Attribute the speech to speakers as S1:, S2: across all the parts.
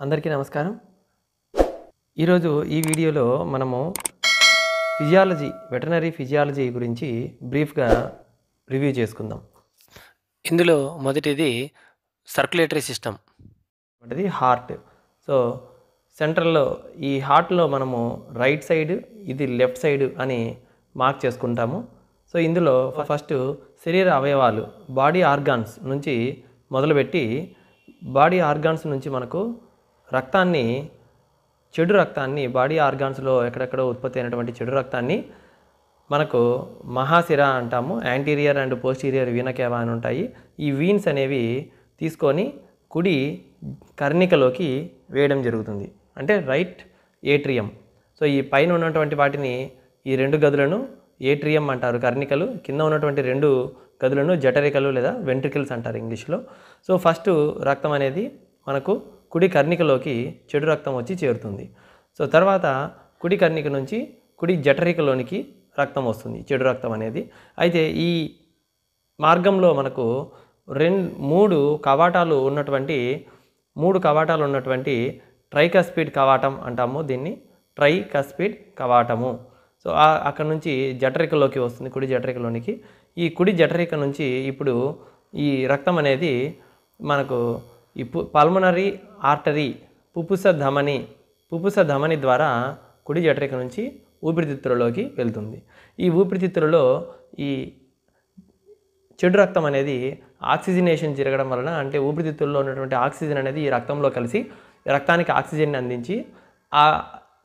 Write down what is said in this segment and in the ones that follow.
S1: అందరికీ నమస్కారం. ఈరోజు ఈ వీడియోలో మనము వెటర్నరీ ఫిజియాలజీ గురించి బ్రీఫ్గా రివ్యూ చేసుకుందాం.
S2: ఇందులో మొదటిది సర్క్యులేటరీ సిస్టమ్,
S1: ఒకటిది హార్ట్. సో సెంట్రల్లో ఈ హార్ట్లో మనము రైట్ సైడ్, ఇది లెఫ్ట్ సైడ్ అని మార్క్ చేసుకుంటాము. సో ఇందులో ఫస్ట్ శరీర అవయవాలు, బాడీ ఆర్గాన్స్ నుంచి మొదలుపెట్టి బాడీ ఆర్గాన్స్ నుంచి మనకు చెడు రక్తాన్ని బాడీ ఆర్గాన్స్లో ఎక్కడెక్కడో ఉత్పత్తి అయినటువంటి చెడు రక్తాన్ని మనకు మహాశిర అంటాము. యాంటీరియర్ అండ్ పోస్టీరియర్ వీన కేవా అని ఉంటాయి. ఈ వీన్స్ అనేవి తీసుకొని కుడి కర్ణికలోకి వేయడం జరుగుతుంది, అంటే రైట్ ఏట్రియం. సో ఈ పైన ఉన్నటువంటి వాటిని, ఈ రెండు గదులను ఏట్రియం అంటారు కర్ణికలు, కింద ఉన్నటువంటి రెండు గదులను జఠరికలు లేదా వెంట్రికల్స్ అంటారు ఇంగ్లీష్లో. సో ఫస్ట్ రక్తం అనేది మనకు కుడి కర్ణికలోకి చెడు రక్తం వచ్చి చేరుతుంది. సో తర్వాత కుడి కర్ణిక నుంచి కుడి జఠరికలోనికి రక్తం వస్తుంది, చెడు రక్తం అనేది. అయితే ఈ మార్గంలో మనకు మూడు కవాటాలు ఉన్నటువంటి ట్రైకస్పిడ్ కవాటం అంటాము, దీన్ని ట్రైకస్పిడ్ కవాటము. సో అక్కడ నుంచి జఠరికలోకి వస్తుంది, కుడి జఠరికలోనికి. ఈ కుడి జఠరిక నుంచి ఇప్పుడు ఈ రక్తం అనేది మనకు ఈ పల్మనరీ ఆర్టరీ పుపుస ధమని ద్వారా కుడి జఠరిక నుంచి ఊపిరితిత్తులలోకి వెళ్తుంది. ఈ ఊపిరితిత్తులలో ఈ చెడు రక్తం అనేది ఆక్సిజనేషన్ జరగడం వలన, అంటే ఊపిరితిత్తుల్లో ఉన్నటువంటి ఆక్సిజన్ అనేది ఈ రక్తంలో కలిసి రక్తానికి ఆక్సిజన్ని అందించి ఆ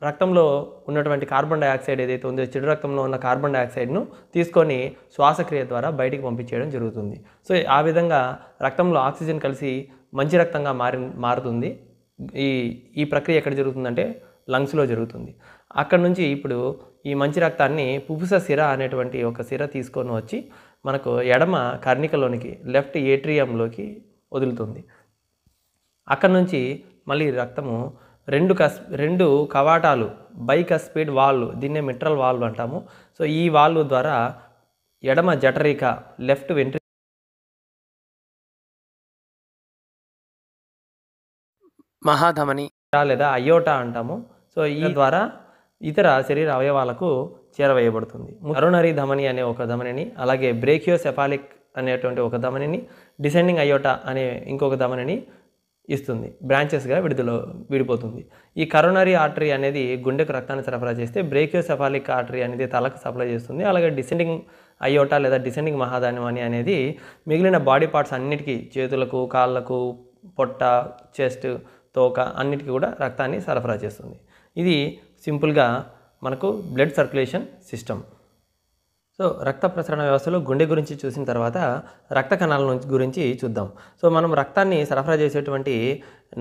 S1: రక్తంలో ఉన్నటువంటి కార్బన్ డైఆక్సైడ్ ఏదైతే ఉందో, చెడు రక్తంలో ఉన్న కార్బన్ డైఆక్సైడ్ను తీసుకొని శ్వాసక్రియ ద్వారా బయటికి పంపించేయడం జరుగుతుంది. సో ఆ విధంగా రక్తంలో ఆక్సిజన్ కలిసి మంచి రక్తంగా మారుతుంది. ఈ ప్రక్రియ ఎక్కడ జరుగుతుందంటే లంగ్స్లో జరుగుతుంది. అక్కడ నుంచి ఇప్పుడు ఈ మంచి రక్తాన్ని పుపుస సిర అనేటువంటి ఒక సిర తీసుకొని వచ్చి మనకు ఎడమ కర్ణికలోనికి, లెఫ్ట్ ఏట్రియంలోకి వదులుతుంది. అక్కడ నుంచి మళ్ళీ రక్తము రెండు కవాటాలు, బైకస్పిడ్ వాల్వ్, దీన్నే మిట్రల్ వాల్వ్ అంటాము. సో ఈ వాల్వ్ ద్వారా ఎడమ జఠరిక, లెఫ్ట్ వెంట్రికల్
S2: మహాధమని
S1: లేదా అయోటా అంటాము. సో ఈ ద్వారా ఇతర శరీర అవయవాలకు చేరవేయబడుతుంది. కరోనరీ ధమని అనే ఒక ధమనిని, అలాగే బ్రేకియోసెఫాలిక్ అనేటువంటి ఒక ధమనిని, డిసెండింగ్ అయోటా అనే ఇంకొక ధమనిని ఇస్తుంది. బ్రాంచెస్గా విడిపోతుంది. ఈ కరోనరీ ఆర్టరీ అనేది గుండెకు రక్తాన్ని సరఫరా చేస్తే, బ్రేకియోసెఫాలిక్ ఆర్టరీ అనేది తలకు సప్లై చేస్తుంది. అలాగే డిసెండింగ్ అయోటా లేదా డిసెండింగ్ మహాధమని అనేది మిగిలిన బాడీ పార్ట్స్ అన్నిటికీ, చేతులకు, కాళ్ళకు, పొట్ట, చెస్ట్, తోక అన్నిటికీ కూడా రక్తాన్ని సరఫరా చేస్తుంది. ఇది సింపుల్గా మనకు బ్లడ్ సర్క్యులేషన్ సిస్టమ్. సో రక్త ప్రసరణ వ్యవస్థలో గుండె గురించి చూసిన తర్వాత రక్త కణాల గురించి చూద్దాం. సో మనం రక్తాన్ని సరఫరా చేసేటువంటి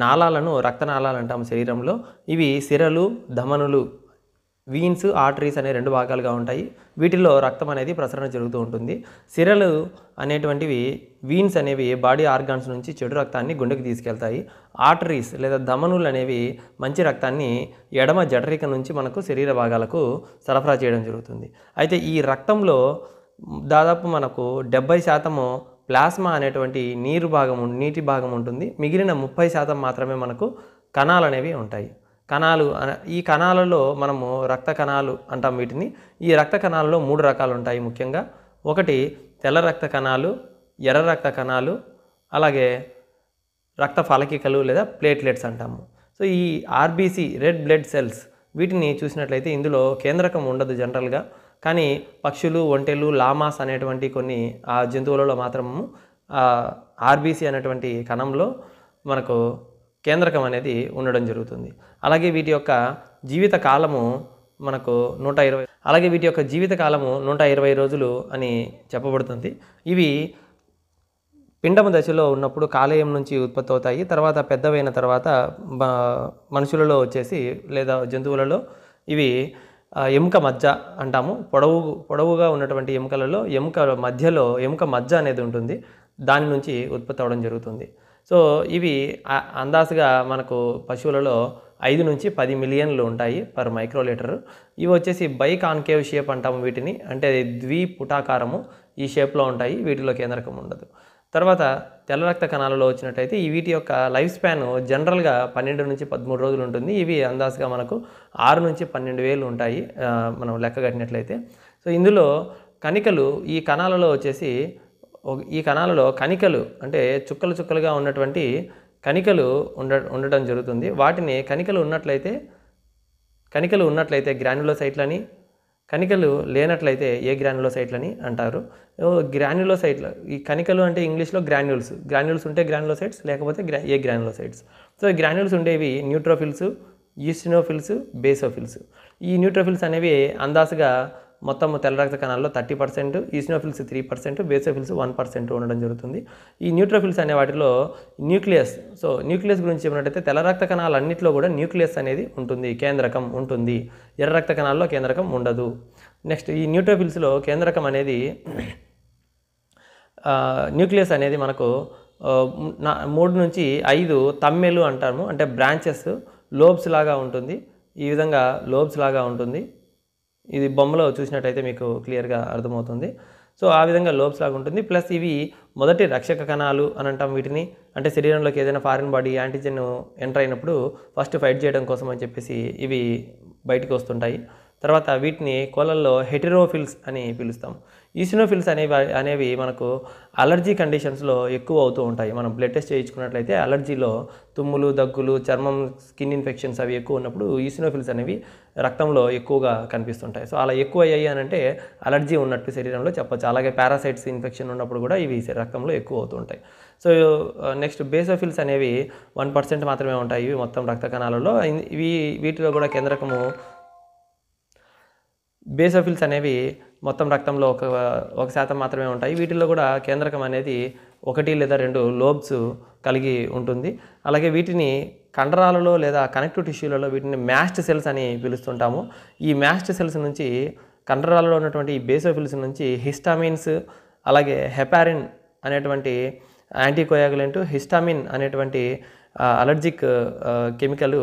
S1: నాళాలను రక్తనాళాలు అంటాము శరీరంలో. ఇవి సిరలు, ధమనులు, వీన్స్, ఆర్టరీస్ అనే రెండు భాగాలుగా ఉంటాయి. వీటిల్లో రక్తం అనేది ప్రసరణ జరుగుతూ ఉంటుంది. సిరలు అనేటువంటివి, వీన్స్ అనేవి బాడీ ఆర్గాన్స్ నుంచి చెడు రక్తాన్ని గుండెకి తీసుకెళ్తాయి. ఆర్టరీస్ లేదా ధమనులు అనేవి మంచి రక్తాన్ని ఎడమ జఠరిక నుంచి మనకు శరీర భాగాలకు సరఫరా చేయడం జరుగుతుంది. అయితే ఈ రక్తంలో దాదాపు మనకు 70% ప్లాస్మా అనేటువంటి నీటి భాగం ఉంటుంది. మిగిలిన 30% మాత్రమే మనకు కణాలు అనేవి ఉంటాయి. ఈ కణాలలో మనము రక్త కణాలు అంటాం వీటిని. ఈ రక్త కణాలలో 3 రకాలు ఉంటాయి ముఖ్యంగా. ఒకటి తెల్ల రక్త కణాలు, ఎర్ర రక్త కణాలు, అలాగే రక్త ఫలకికలు లేదా ప్లేట్లెట్స్ అంటాము. సో ఈ ఆర్బీసీ, రెడ్ బ్లడ్ సెల్స్, వీటిని చూసినట్లయితే ఇందులో కేంద్రకం ఉండదు జనరల్గా. కానీ పక్షులు, ఒంటెలు, లామాస్ అనేటువంటి కొన్ని ఆ జంతువులలో మాత్రము ఆర్బీసీ అనేటువంటి కణంలో మనకు కేంద్రకం అనేది ఉండడం జరుగుతుంది. అలాగే వీటి యొక్క జీవిత కాలము మనకు 120 రోజులు అని చెప్పబడుతుంది. ఇవి పిండము దశలో ఉన్నప్పుడు కాలేయం నుంచి ఉత్పత్తి అవుతాయి. తర్వాత పెద్దవైన తర్వాత మనుషులలో వచ్చేసి లేదా జంతువులలో ఇవి ఎముక మజ్జ అంటాము. పొడవుగా ఉన్నటువంటి ఎముకలలో ఎముక మజ్జ అనేది ఉంటుంది, దాని నుంచి ఉత్పత్తి అవ్వడం జరుగుతుంది. సో ఇవి అందాజుగా మనకు పశువులలో 5 నుంచి 10 మిలియన్లు ఉంటాయి పర్ మైక్రోలీటర్. ఇవి వచ్చేసి బైకాన్కేవ్ షేప్ అంటాము వీటిని, అంటే ద్విపుటాకారము ఈ షేప్లో ఉంటాయి. వీటిలో కేంద్రకం ఉండదు. తర్వాత తెల్ల రక్త కణాలలో వచ్చినట్టయితే ఈ వీటి యొక్క లైఫ్ స్పాన్ జనరల్గా 12 నుంచి 13 రోజులు ఉంటుంది. ఇవి అందాజుగా మనకు 6 నుంచి 12,000 ఉంటాయి మనం లెక్క కట్టినట్లయితే. సో ఇందులో కణికలు ఈ కణాలలో వచ్చేసి ఈ కణాలలో కణికలు అంటే చుక్కలు చుక్కలుగా ఉన్నటువంటి కణికలు ఉండటం జరుగుతుంది. వాటిని కణికలు ఉన్నట్లయితే గ్రాన్యులోసైట్లని, కణికలు లేనట్లయితే ఏ గ్రాన్యులోసైట్లని అంటారు. గ్రాన్యులోసైట్లు ఈ కణికలు అంటే ఇంగ్లీష్లో గ్రాన్యూల్స్ ఉంటే గ్రాన్యులోసైట్స్, లేకపోతే ఏ గ్రాన్యులోసైట్స్. సో ఈ గ్రాన్యూల్స్ ఉండేవి న్యూట్రోఫిల్స్, ఈసినోఫిల్స్, బేసోఫిల్స్. ఈ న్యూట్రోఫిల్స్ అనేవి అందాజుగా మొత్తం తెల్ల రక్త కణాల్లో 30%, ఈసినోఫిల్స్ 3%, బేసోఫిల్స్ 1% ఉండడం జరుగుతుంది. ఈ న్యూట్రోఫిల్స్ అనే వాటిలో న్యూక్లియస్, సో న్యూక్లియస్ గురించి చెప్పినట్టయితే తెల్ల రక్త కణాలన్నింటిలో కూడా న్యూక్లియస్ అనేది ఉంటుంది, కేంద్రకం ఉంటుంది. ఎర్ర రక్త కణాల్లో కేంద్రకం ఉండదు. నెక్స్ట్ ఈ న్యూట్రోఫిల్స్లో కేంద్రకం అనేది న్యూక్లియస్ అనేది మనకు 3 నుంచి 5 తమ్మెలు అంటాము, అంటే బ్రాంచెస్, లోబ్స్ లాగా ఉంటుంది. ఈ విధంగా లోబ్స్ లాగా ఉంటుంది. ఇది బొమ్మలో చూసినట్టయితే మీకు క్లియర్గా అర్థమవుతుంది. సో ఆ విధంగా లోబ్స్ లాగా ఉంటుంది. ప్లస్ ఇవి మొదటి రక్షక కణాలు అని అంటాం వీటిని. అంటే శరీరంలోకి ఏదైనా ఫారిన్ బాడీ యాంటీజెన్ ఎంటర్ అయినప్పుడు ఫస్ట్ ఫైట్ చేయడం కోసం అని చెప్పేసి ఇవి బయటికి వస్తుంటాయి. తర్వాత వీటిని కోళ్ళల్లో హెటెరోఫిల్స్ అని పిలుస్తాం. ఈసినోఫిల్స్ అనేవి మనకు అలర్జీ కండిషన్స్లో ఎక్కువ అవుతూ ఉంటాయి. మనం బ్లడ్ టెస్ట్ చేయించుకున్నట్లయితే అలర్జీలో తుమ్ములు, దగ్గులు, చర్మం, స్కిన్ ఇన్ఫెక్షన్స్ అవి ఎక్కువ ఉన్నప్పుడు ఈసినోఫిల్స్ అనేవి రక్తంలో ఎక్కువగా కనిపిస్తుంటాయి. సో అలా ఎక్కువ అయ్యాయి అని అంటే అలర్జీ ఉన్నట్టు శరీరంలో చెప్పచ్చు. అలాగే పారాసైట్స్ ఇన్ఫెక్షన్ ఉన్నప్పుడు కూడా ఇవి రక్తంలో ఎక్కువ అవుతూ ఉంటాయి. సో నెక్స్ట్ బేసోఫిల్స్ అనేవి 1% మాత్రమే ఉంటాయి ఇవి మొత్తం రక్త కణాలలో. వీటిలో కూడా కేంద్రకము బేసోఫిల్స్ అనేవి మొత్తం రక్తంలో 1% మాత్రమే ఉంటాయి. వీటిల్లో కూడా కేంద్రకం అనేది 1 లేదా 2 లోబ్స్ కలిగి ఉంటుంది. అలాగే వీటిని కండరాలలో లేదా కనెక్టివ్ టిష్యూలలో వీటిని మ్యాస్ట్ సెల్స్ అని పిలుస్తుంటాము. ఈ మ్యాస్ట్ సెల్స్ నుంచి కండరాలలో ఉన్నటువంటి ఈ బేసోఫిల్స్ నుంచి హిస్టామిన్స్, అలాగే హెపారిన్ అనేటువంటి యాంటీకోయాగులెంట్, హిస్టామిన్ అనేటువంటి అలర్జిక్ కెమికల్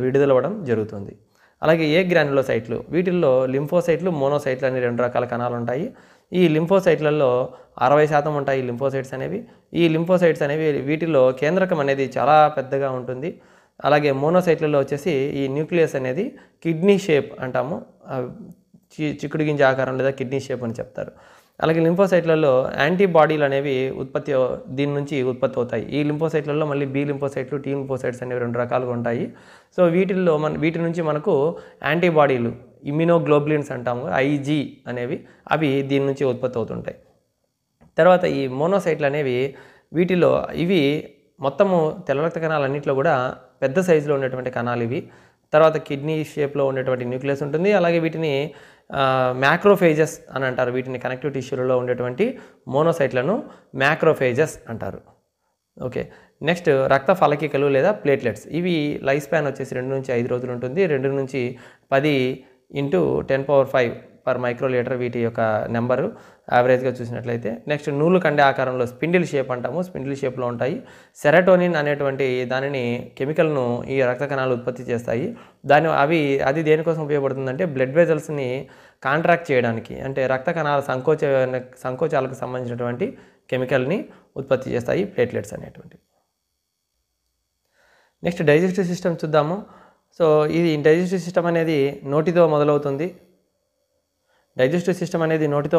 S1: విడుదలవ్వడం జరుగుతుంది. అలాగే ఏ గ్రాన్యులోసైట్లు, వీటిల్లో లింఫోసైట్లు, మోనోసైట్లు అని 2 రకాల కణాలు ఉంటాయి. ఈ లింఫోసైట్లలో 60% ఉంటాయి లింఫోసైట్స్ అనేవి. ఈ లింఫోసైట్స్ అనేవి వీటిలో కేంద్రకం అనేది చాలా పెద్దగా ఉంటుంది. అలాగే మోనోసైట్లలో వచ్చేసి ఈ న్యూక్లియస్ అనేది కిడ్నీ షేప్ అంటాము, చిక్కుడు గింజ ఆకారం లేదా కిడ్నీ షేప్ అని చెప్తారు. అలాగే లింఫోసైట్లలో యాంటీబాడీలు అనేవి దీని నుంచి ఉత్పత్తి అవుతాయి. ఈ లింఫోసైట్లలో మళ్ళీ బి లింఫోసైట్లు, టీ లింఫోసైట్స్ అనేవి 2 రకాలుగా ఉంటాయి. సో వీటి నుంచి మనకు యాంటీబాడీలు, ఇమ్యునోగ్లోబులిన్స్ అంటాము, ఐజీ అనేవి, అవి దీని నుంచి ఉత్పత్తి అవుతుంటాయి. తర్వాత ఈ మోనోసైట్లు అనేవి వీటిలో ఇవి మొత్తము తెల్ల రక్త కణాలన్నింటిలో కూడా పెద్ద సైజులో ఉండేటువంటి కణాలు ఇవి. తర్వాత కిడ్నీ షేప్లో ఉండేటువంటి న్యూక్లియస్ ఉంటుంది. అలాగే వీటిని మ్యాక్రోఫేజెస్ అని అంటారు. వీటిని కనెక్టివ్ టిష్యూలలో ఉండేటువంటి మోనోసైట్లను మ్యాక్రోఫేజెస్ అంటారు. ఓకే, నెక్స్ట్ రక్త ఫలకికలు లేదా ప్లేట్లెట్స్. ఇవి లైఫ్ స్పాన్ వచ్చేసి 2 నుంచి 5 రోజులు ఉంటుంది. 2 నుంచి 10 × 10⁵ పర్ మైక్రోలీటర్ వీటి యొక్క నెంబరు యావరేజ్గా చూసినట్లయితే. నెక్స్ట్ నూలు కండే ఆకారంలో స్పిండిల్ షేప్ అంటాము, స్పిండిల్ షేప్లో ఉంటాయి. సెరటోనిన్ అనేటువంటి దానిని కెమికల్ను ఈ రక్త కణాలు ఉత్పత్తి చేస్తాయి. అది దేనికోసం ఉపయోగపడుతుందంటే బ్లడ్ వెజల్స్ని కాంట్రాక్ట్ చేయడానికి, అంటే రక్త కణాల సంకోచాలకు సంబంధించినటువంటి కెమికల్ని ఉత్పత్తి చేస్తాయి ప్లేట్లెట్స్ అనేటువంటివి. నెక్స్ట్ డైజెస్టివ్ సిస్టమ్ చూద్దాము. సో ఇది డైజెస్టివ్ సిస్టమ్ అనేది నోటితో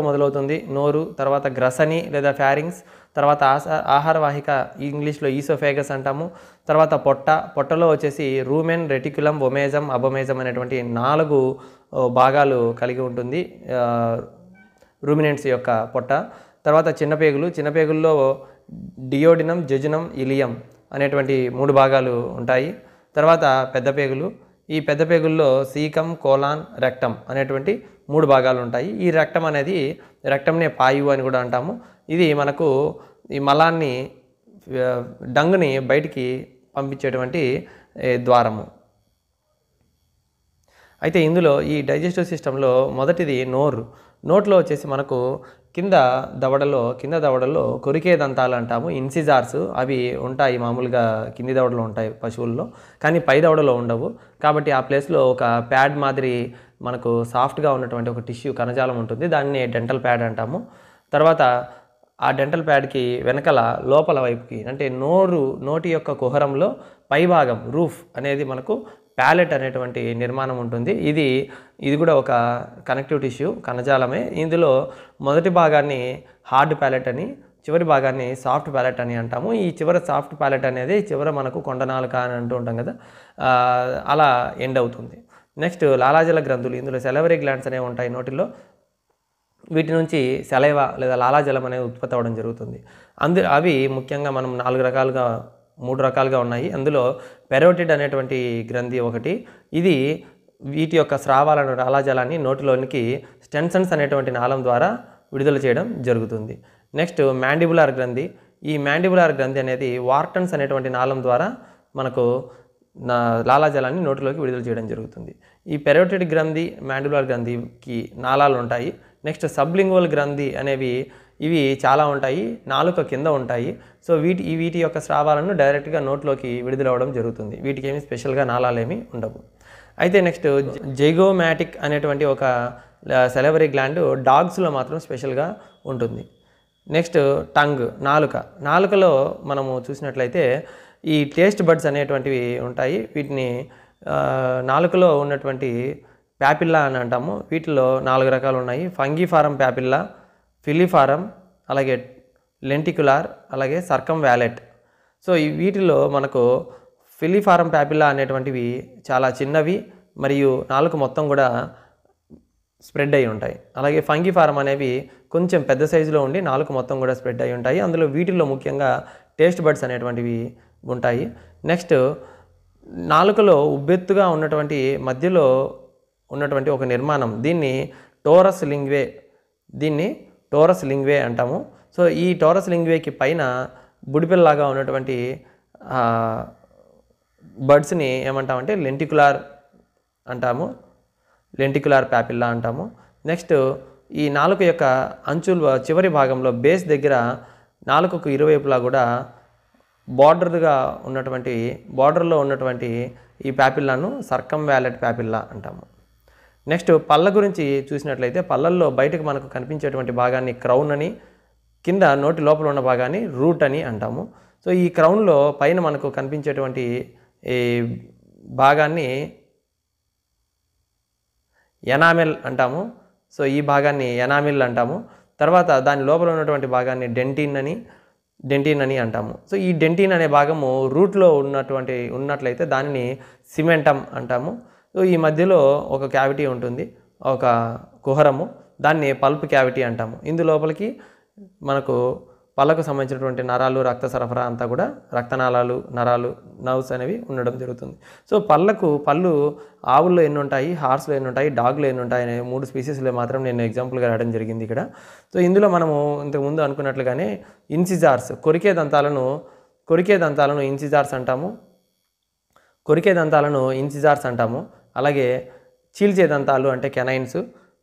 S1: మొదలవుతుంది. నోరు, తర్వాత గ్రసని లేదా ఫ్యారింగ్స్, తర్వాత ఆహార వాహిక, ఇంగ్లీష్లో ఈసోఫేగస్ అంటాము. తర్వాత పొట్టలో వచ్చేసి రూమెన్, రెటిక్యులం, ఒమేజం, అబొమేజం అనేటువంటి 4 భాగాలు కలిగి ఉంటుంది రూమినెంట్స్ యొక్క పొట్ట. తర్వాత చిన్నపేగుల్లో డియోడినం, జెజునం, ఇలియం అనేటువంటి 3 భాగాలు ఉంటాయి. తర్వాత పెద్దపేగులు, ఈ పెద్దపేగుల్లో సీకం, కోలాన్, రెక్టం అనేటువంటి 3 భాగాలు ఉంటాయి. ఈ రెక్టంనే పాయువు అని కూడా అంటాము. ఇది మనకు ఈ మలాన్ని, డంగ్ని బయటికి పంపించేటువంటి ద్వారము. అయితే ఇందులో ఈ డైజెస్టివ్ సిస్టంలో మొదటిది నోట్లో వచ్చేసి మనకు కింద దవడలో కొరికే దంతాలు అంటాము, ఇన్సిజార్స్, అవి ఉంటాయి. మామూలుగా కింది దవడలో ఉంటాయి పశువుల్లో, కానీ పై దవడలో ఉండవు. కాబట్టి ఆ ప్లేస్లో ఒక ప్యాడ్ మాదిరి మనకు సాఫ్ట్గా ఉన్నటువంటి ఒక టిష్యూ కణజాలం ఉంటుంది, దాన్ని డెంటల్ ప్యాడ్ అంటాము. తర్వాత ఆ డెంటల్ ప్యాడ్కి వెనకల లోపల వైపుకి అంటే నోటి యొక్క కుహరంలో పైభాగం రూఫ్ అనేది మనకు ప్యాలెట్ అనేటువంటి నిర్మాణం ఉంటుంది. ఇది కూడా ఒక కనెక్టివ్ టిష్యూ కణజాలమే. ఇందులో మొదటి భాగాన్ని హార్డ్ ప్యాలెట్ అని, చివరి భాగాన్ని సాఫ్ట్ ప్యాలెట్ అని అంటాము. ఈ చివర సాఫ్ట్ ప్యాలెట్ అనేది చివర మనకు కొండనాలుక అని అంటూ ఉంటాం కదా, అలా ఎండ్ అవుతుంది. నెక్స్ట్ లాలాజల గ్రంథులు. ఇందులో సెలవరీ గ్లాండ్స్ అనేవి ఉంటాయి నోటిలో. వీటి నుంచి సెలైవా లేదా లాలాజలం అనేది ఉత్పత్తి అవ్వడం జరుగుతుంది. అవి ముఖ్యంగా మనం 3 రకాలుగా ఉన్నాయి. అందులో పెరోటిడ్ అనేటువంటి గ్రంథి ఒకటి. ఇది వీటి యొక్క స్రావాలను లాలాజలాన్ని నోటిలోనికి స్టెన్సన్స్ అనేటువంటి నాళం ద్వారా విడుదల చేయడం జరుగుతుంది. నెక్స్ట్ మ్యాండిబులార్ గ్రంథి. ఈ మ్యాండిబులార్ గ్రంథి అనేది వార్టన్స్ అనేటువంటి నాళం ద్వారా మనకు లాలాజలాన్ని నోటిలోకి విడుదల చేయడం జరుగుతుంది. ఈ పెరోటిడ్ గ్రంథి, మ్యాండిబులార్ గ్రంథికి నాళాలు ఉంటాయి. నెక్స్ట్ సబ్లింగువల్ గ్రంథి అనేవి ఇవి చాలా ఉంటాయి, నాలుక కింద ఉంటాయి. సో వీటి యొక్క స్రావాలను డైరెక్ట్గా నోట్లోకి విడుదలవ్వడం జరుగుతుంది. వీటికి ఏమి స్పెషల్గా నాళాలు ఏమి ఉండవు. అయితే నెక్స్ట్ జైగోమాటిక్ అనేటువంటి ఒక సెలవరీ గ్లాండ్ డాగ్స్లో మాత్రం స్పెషల్గా ఉంటుంది. నెక్స్ట్ టంగ్, నాలుకలో మనము చూసినట్లయితే ఈ టేస్ట్ బడ్స్ అనేటువంటివి ఉంటాయి. వీటిని నాలుకలో ఉన్నటువంటి ప్యాపిల్లా అని అంటాము. వీటిలో 4 రకాలు ఉన్నాయి. ఫంగిఫారం ప్యాపిల్లా, ఫిలిఫారం, అలాగే లెంటికులార్, అలాగే సర్కమ్ వ్యాలెట్. సో వీటిలో మనకు ఫిలిఫారం ప్యాపిల్లా అనేటువంటివి చాలా చిన్నవి మరియు నాలుక మొత్తం కూడా స్ప్రెడ్ అయి ఉంటాయి. అలాగే ఫంగిఫారం అనేవి కొంచెం పెద్ద సైజులో ఉండి నాలుక మొత్తం కూడా స్ప్రెడ్ అయి ఉంటాయి. అందులో వీటిల్లో ముఖ్యంగా టేస్ట్ బడ్స్ అనేటువంటివి ఉంటాయి. నెక్స్ట్ నాలుకలో ఉబ్బెత్తుగా ఉన్నటువంటి మధ్యలో ఉన్నటువంటి ఒక నిర్మాణం, దీన్ని టోరస్ లింగ్వే అంటాము. సో ఈ టోరస్ లింగ్వేకి పైన బుడిపిల్లలాగా ఉన్నటువంటి బడ్స్ని ఏమంటామంటే లెంటికులార్ అంటాము, లెంటికులార్ ప్యాపిల్లా అంటాము. నెక్స్ట్ ఈ నాలుక యొక్క అంచుల చివరి భాగంలో బేస్ దగ్గర నాలుకకు ఇరువైపులా కూడా బార్డర్లో ఉన్నటువంటి ఈ ప్యాపిల్లాను సర్కమ్ వ్యాలెట్ ప్యాపిల్లా అంటాము. నెక్స్ట్ పళ్ళ గురించి చూసినట్లయితే పళ్ళల్లో బయటకు మనకు కనిపించేటువంటి భాగాన్ని క్రౌన్ అని, కింద నోటి లోపల ఉన్న భాగాన్ని రూట్ అని అంటాము. సో ఈ క్రౌన్లో పైన మనకు కనిపించేటువంటి ఈ భాగాన్ని ఎనామెల్ అంటాము. సో ఈ భాగాన్ని ఎనామిల్ అంటాము. తర్వాత దాని లోపల ఉన్నటువంటి భాగాన్ని డెంటిన్ అని అంటాము. సో ఈ డెంటిన్ అనే భాగము రూట్లో ఉన్నట్లయితే దానిని సిమెంటమ్ అంటాము. సో ఈ మధ్యలో ఒక క్యావిటీ ఉంటుంది, ఒక కుహరము, దాన్ని పల్ప్ క్యావిటీ అంటాము. ఇందు లోపలికి మనకు పళ్ళకు సంబంధించినటువంటి నరాలు, రక్త సరఫరా అంతా కూడా రక్తనాళాలు, నర్వ్స్ అనేవి ఉండడం జరుగుతుంది. సో పళ్ళు ఆవుల్లో ఎన్ని ఉంటాయి, హార్స్లో ఎన్ని ఉంటాయి, డాగ్లో ఎన్ని ఉంటాయి అనే 3 స్పీసీస్లో మాత్రం నేను ఎగ్జాంపుల్గా రావడం జరిగింది ఇక్కడ. సో ఇందులో మనము ఇంతకుముందు అనుకున్నట్లుగానే ఇన్సిజార్స్, కొరికే దంతాలను ఇన్సిజార్స్ అంటాము. అలాగే చీల్చే దంతాలు అంటే కెనైన్స్,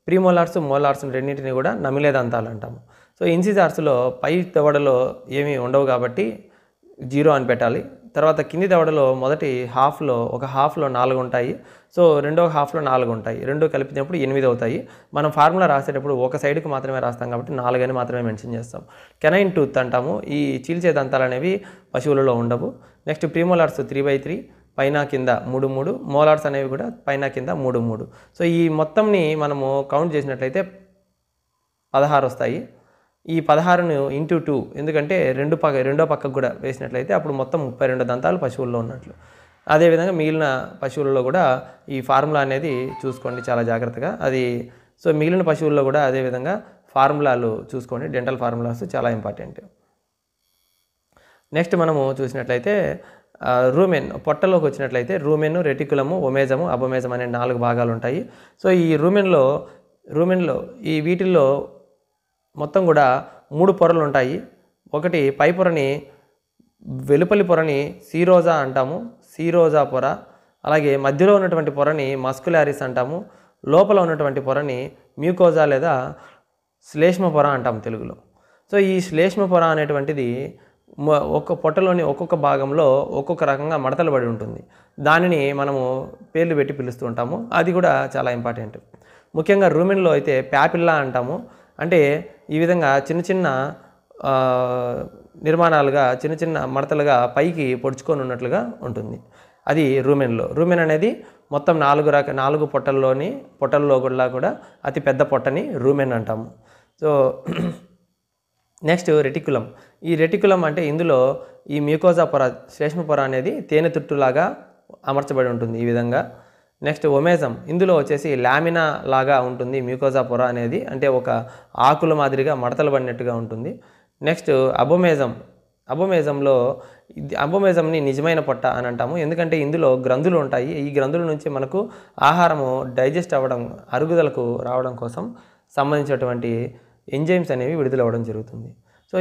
S1: ప్రీమోలార్స్, మోలార్స్ రెండింటిని కూడా నమిలే దంతాలు అంటాము. సో ఇన్సిజార్స్లో పై దవడలో ఏమీ ఉండవు కాబట్టి 0 అని పెట్టాలి. తర్వాత కింది దవడలో మొదటి హాఫ్లో 4 ఉంటాయి. సో రెండో హాఫ్లో 4 ఉంటాయి. రెండు కలిపినప్పుడు 8 అవుతాయి. మనం ఫార్ములా రాసేటప్పుడు ఒక సైడ్కి మాత్రమే రాస్తాం కాబట్టి 4 అని మాత్రమే మెన్షన్ చేస్తాం. కెనైన్ టూత్ అంటాము. ఈ చీల్చే దంతాలు అనేవి పశువులలో ఉండవు. నెక్స్ట్ ప్రీమోలార్స్ 3/3, పైన కింద 3, మోలార్స్ అనేవి కూడా పైన కింద 3. సో ఈ మొత్తంని మనము కౌంట్ చేసినట్లయితే 16 వస్తాయి. ఈ 16ను ఇంటూ 2, ఎందుకంటే రెండో పక్కకు కూడా వేసినట్లయితే అప్పుడు మొత్తం 32 దంతాలు పశువుల్లో ఉన్నట్లు. అదేవిధంగా మిగిలిన పశువులలో కూడా ఈ ఫార్ములా అనేది చూసుకోండి చాలా జాగ్రత్తగా. సో మిగిలిన పశువుల్లో కూడా అదేవిధంగా ఫార్ములాలు చూసుకోండి, డెంటల్ ఫార్ములాస్ చాలా ఇంపార్టెంట్. నెక్స్ట్ మనము చూసినట్లయితే రూమెన్, పొట్టలోకి వచ్చినట్లయితే రూమెన్, రెటికులము, ఒమేజము, అబొమేజం అనే 4 భాగాలు ఉంటాయి. సో ఈ రూమెన్లో ఈ వీటిల్లో మొత్తం కూడా 3 పొరలు ఉంటాయి. ఒకటి పై పొరని, వెలుపలి పొరని సీరోజా అంటాము, సీరోజా పొర. అలాగే మధ్యలో ఉన్నటువంటి పొరని మస్కులారిస్ అంటాము. లోపల ఉన్నటువంటి పొరని మ్యూకోజా లేదా శ్లేష్మ పొర అంటాము తెలుగులో. సో ఈ శ్లేష్మ పొర అనేటువంటిది ఒక్క పొట్టలోని ఒక్కొక్క భాగంలో ఒక్కొక్క రకంగా మడతలు పడి ఉంటుంది. దానిని మనము పేర్లు పెట్టి పిలుస్తూ ఉంటాము. అది కూడా చాలా ఇంపార్టెంట్. ముఖ్యంగా రూమెన్లో అయితే ప్యాపిల్లా అంటాము. అంటే ఈ విధంగా చిన్న నిర్మాణాలుగా చిన్న చిన్న మడతలుగా పైకి పొడుచుకొని ఉన్నట్లుగా ఉంటుంది. అది రూమెన్లో. రూమెన్ అనేది మొత్తం 4 పొట్టల్లో కూడా అతి పెద్ద పొట్టని రూమెన్ అంటాము. So next reticulum. ఈ రెటిక్యులం అంటే ఇందులో ఈ మ్యూకోజా పొర, శ్లేష్మ పొర అనేది తేనె తుట్టులాగా అమర్చబడి ఉంటుంది ఈ విధంగా. నెక్స్ట్ ఒమేజం. ఇందులో వచ్చేసి లామినా లాగా ఉంటుంది మ్యూకోజా పొర అనేది, అంటే ఒక ఆకుల మాదిరిగా మడతలు పడినట్టుగా ఉంటుంది. నెక్స్ట్ అబోమేజంని నిజమైన పొట్ట అని అంటాము. ఎందుకంటే ఇందులో గ్రంథులు ఉంటాయి. ఈ గ్రంథుల నుంచి మనకు ఆహారము డైజెస్ట్ అవ్వడం, అరుగుదలకు రావడం కోసం సంబంధించినటువంటి ఎంజైమ్స్ అనేవి విడుదలవ్వడం జరుగుతుంది. సో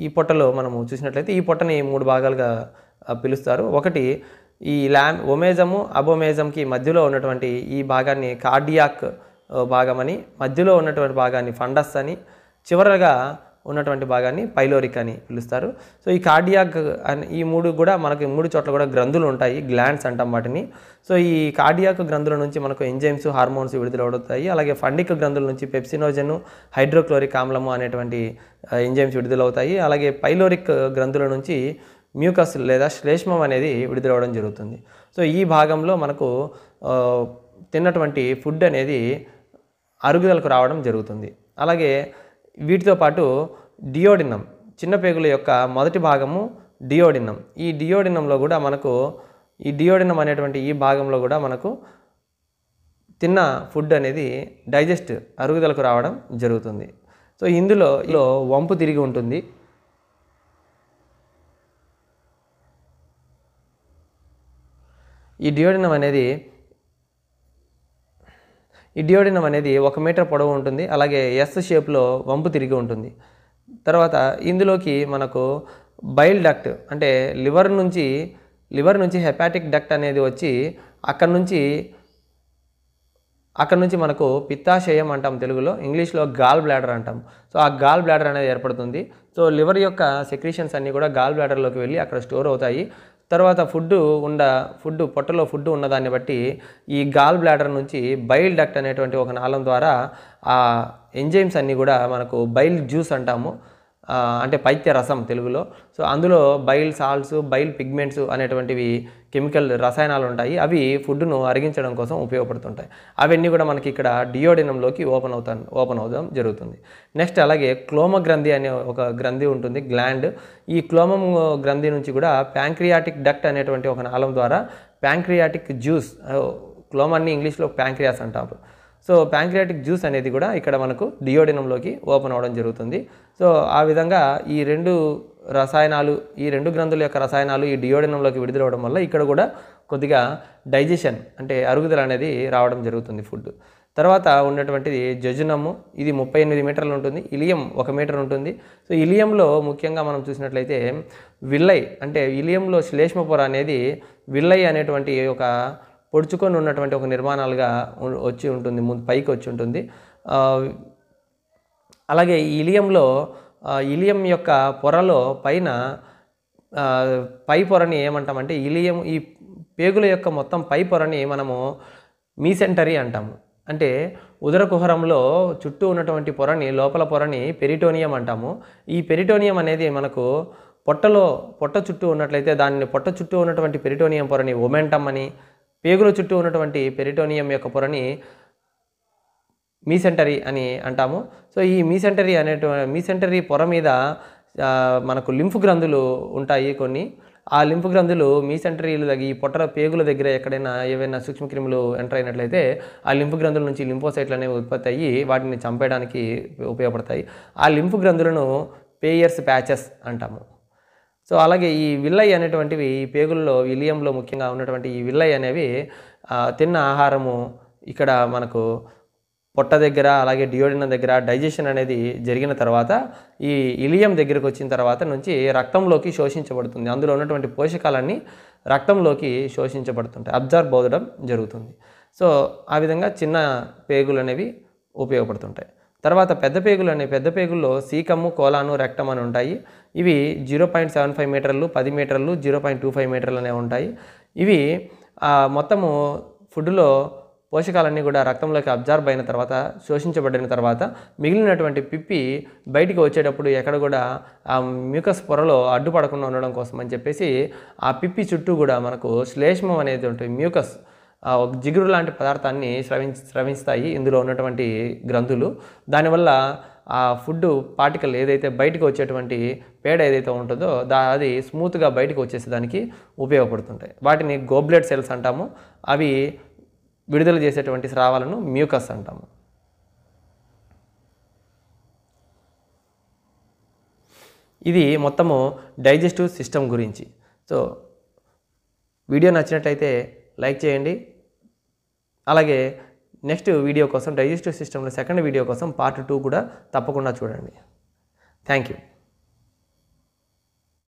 S1: ఈ పొట్టలో మనము చూసినట్లయితే ఈ పొట్టని 3 భాగాలుగా పిలుస్తారు. ఒకటి ఈ ఒమేజము అబోమేజంకి మధ్యలో ఉన్నటువంటి ఈ భాగాన్ని కార్డియాక్ భాగమని, మధ్యలో ఉన్నటువంటి భాగాన్ని ఫండస్ అని, చివరగా ఉన్నటువంటి భాగాన్ని పైలోరిక్ అని పిలుస్తారు. సో ఈ కార్డియాక్ అని ఈ 3 కూడా మనకి 3 చోట్ల కూడా గ్రంథులు ఉంటాయి, గ్లాండ్స్ అంటాం వాటిని. సో ఈ కార్డియాక్ గ్రంథుల నుంచి మనకు ఎంజైమ్స్, హార్మోన్స్ విడుదలవుతాయి. అలాగే ఫండిక్ గ్రంథుల నుంచి పెప్సినోజన్, హైడ్రోక్లోరిక్ ఆమ్లము అనేటువంటి ఎంజైమ్స్ విడుదలవుతాయి. అలాగే పైలోరిక్ గ్రంథుల నుంచి మ్యూకస్ లేదా శ్లేష్మం అనేది విడుదలవ్వడం జరుగుతుంది. సో ఈ భాగంలో మనకు తిన్నటువంటి ఫుడ్ అనేది అరుగుదలకు రావడం జరుగుతుంది. అలాగే వీటితో పాటు డియోడినం, చిన్న పేగుల యొక్క మొదటి భాగము డియోడినం. ఈ డియోడినంలో కూడా మనకు ఈ డియోడినం అనేటువంటి ఈ భాగంలో కూడా మనకు తిన్న ఫుడ్ అనేది అరుగుదలకు రావడం జరుగుతుంది. సో ఇందులో వంపు తిరిగి ఉంటుంది. ఈ డియోడినం అనేది 1 మీటర్ పొడవు ఉంటుంది. అలాగే ఎస్ షేప్లో వంపు తిరిగి ఉంటుంది. తర్వాత ఇందులోకి మనకు బైల్ డక్ట్, అంటే లివర్ నుంచి హెపాటిక్ డక్ట్ అనేది వచ్చి అక్కడ నుంచి మనకు పిత్తాశయం అంటాం తెలుగులో, ఇంగ్లీష్లో గాల్ బ్లాడర్ అంటాం. సో ఆ గాల్ బ్లాడర్ అనేది ఏర్పడుతుంది. సో లివర్ యొక్క సెక్రీషన్స్ అన్నీ కూడా గాల్ బ్లాడర్లోకి వెళ్ళి అక్కడ స్టోర్ అవుతాయి. తర్వాత పొట్టలో ఫుడ్ ఉన్నదాన్ని బట్టి ఈ గాల్ బ్లాడర్ నుంచి బైల్ డక్ట్ అనేటువంటి ఒక నాళం ద్వారా ఆ ఎంజైమ్స్ అన్నీ కూడా మనకు బైల్ జ్యూస్ అంటాము, అంటే పైత్య రసం తెలుగులో. సో అందులో బైల్ సాల్ట్స్, బైల్ పిగ్మెంట్స్ అనేటువంటివి కెమికల్ రసాయనాలు ఉంటాయి. అవి ఫుడ్ను అరిగించడం కోసం ఉపయోగపడుతుంటాయి. అవన్నీ కూడా మనకి ఇక్కడ డియోడినంలోకి ఓపెన్ అవడం జరుగుతుంది. నెక్స్ట్ అలాగే క్లోమ గ్రంథి అనే ఒక గ్రంథి ఉంటుంది, గ్లాండ్. ఈ క్లోమం గ్రంథి నుంచి కూడా ప్యాంక్రియాటిక్ డక్ట్ అనేటువంటి ఒక నాళం ద్వారా ప్యాంక్రియాటిక్ జ్యూస్, క్లోమాన్ని ఇంగ్లీష్లో ప్యాంక్రియాస్ అంటారు. సో ప్యాంక్రియాటిక్ జ్యూస్ అనేది కూడా ఇక్కడ మనకు డియోడినంలోకి ఓపెన్ అవ్వడం జరుగుతుంది. సో ఆ విధంగా ఈ రెండు గ్రంథుల యొక్క రసాయనాలు ఈ డియోడినంలోకి విడుదలవ్వడం వల్ల ఇక్కడ కూడా కొద్దిగా డైజెషన్, అంటే అరుగుదల అనేది రావడం జరుగుతుంది ఫుడ్. తర్వాత ఉన్నటువంటిది జజునము. ఇది 38 మీటర్లు ఉంటుంది. ఇలియం 1 మీటర్ ఉంటుంది. సో ఇలియంలో ముఖ్యంగా మనం చూసినట్లయితే విల్లై, అంటే ఇలియంలో శ్లేష్మ పొర అనేది విల్లై అనేటువంటి ఒక పొడుచుకొని ఉన్నటువంటి ఒక నిర్మాణాలుగా వచ్చి ఉంటుంది, పైకి వచ్చి ఉంటుంది. అలాగే ఈ ఇలియం యొక్క పొరలో పై పొరని ఏమంటామంటే ఈ పేగుల యొక్క మొత్తం పై పొరని మనము మీసెంటరీ అంటాము. అంటే ఉదర కుహరంలో చుట్టూ ఉన్నటువంటి లోపల పొరని పెరిటోనియం అంటాము. ఈ పెరిటోనియం అనేది మనకు పొట్ట చుట్టూ ఉన్నట్లయితే దాన్ని పొట్ట చుట్టూ ఉన్నటువంటి పెరిటోనియం పొరని ఒమెంటమ్ అని, పేగుల చుట్టూ ఉన్నటువంటి పెరిటోనియం యొక్క పొరని మీసెంటరీ అని అంటాము. సో ఈ మీసెంటరీ పొర మీద మనకు లింఫ్ గ్రంథులు ఉంటాయి కొన్ని. ఆ లింఫ్ గ్రంథులు మీసెంటరీలు ఈ పేగుల దగ్గర ఎక్కడైనా ఏవైనా సూక్ష్మక్రిములు ఎంటర్ అయినట్లయితే ఆ లింఫ్ గ్రంథుల నుంచి లింఫోసైట్లు అనేవి ఉత్పత్తి అయ్యి వాటిని చంపేయడానికి ఉపయోగపడతాయి. ఆ లింఫ్ గ్రంథులను పేయర్స్ ప్యాచెస్ అంటాము. సో అలాగే ఈ విల్లై అనేటువంటివి ఈ పేగుల్లో, ఇలియంలో ముఖ్యంగా ఉన్నటువంటి ఈ విల్లై అనేవి తిన్న ఆహారము ఇక్కడ మనకు పొట్ట దగ్గర, అలాగే డియోడినం దగ్గర డైజెషన్ అనేది జరిగిన తర్వాత ఈ ఇలియం దగ్గరకు వచ్చిన తర్వాత నుంచి రక్తంలోకి శోషించబడుతుంది. అందులో ఉన్నటువంటి పోషకాలన్నీ రక్తంలోకి శోషించబడుతుంటాయి, అబ్జర్వ్ అవ్వడం జరుగుతుంది. సో ఆ విధంగా చిన్న పేగులు అనేవి ఉపయోగపడుతుంటాయి. తర్వాత పెద్ద పేగుల్లో సీకము, కోలాను, రెక్టమ్ అని ఉంటాయి. ఇవి 0.75 మీటర్లు, 10 మీటర్లు, 0.25 మీటర్లు అనేవి ఉంటాయి. ఇవి మొత్తము ఫుడ్లో పోషకాలన్నీ కూడా రక్తంలోకి అబ్జార్బ్ అయిన తర్వాత, శోషించబడిన తర్వాత మిగిలినటువంటి పిప్పి బయటికి వచ్చేటప్పుడు ఎక్కడ కూడా ఆ మ్యూకస్ పొరలో అడ్డుపడకుండా ఉండడం కోసం అని చెప్పేసి ఆ పిప్పి చుట్టూ కూడా మనకు శ్లేష్మం అనేది ఉంటుంది, మ్యూకస్ ఒక జిగురు లాంటి పదార్థాన్ని స్రవిస్తాయి ఇందులో ఉన్నటువంటి గ్రంథులు. దానివల్ల ఆ ఫుడ్ పార్టికల్ ఏదైతే బయటకు వచ్చేటువంటి పేడ ఏదైతే ఉంటుందో అది స్మూత్గా బయటకు వచ్చేసేదానికి ఉపయోగపడుతుంటాయి. వాటిని గోబ్లెట్ సెల్స్ అంటాము. అవి విడుదల చేసేటువంటి స్రావాలను మ్యూకస్ అంటాము. ఇది మొత్తము డైజెస్టివ్ సిస్టమ్ గురించి. సో వీడియో నచ్చినట్లయితే లైక్ చేయండి. అలాగే నెక్స్ట్ వీడియో కోసం, డైజెస్టివ్ సిస్టంలో సెకండ్ వీడియో కోసం పార్ట్ 2 కూడా తప్పకుండా చూడండి. Thank you.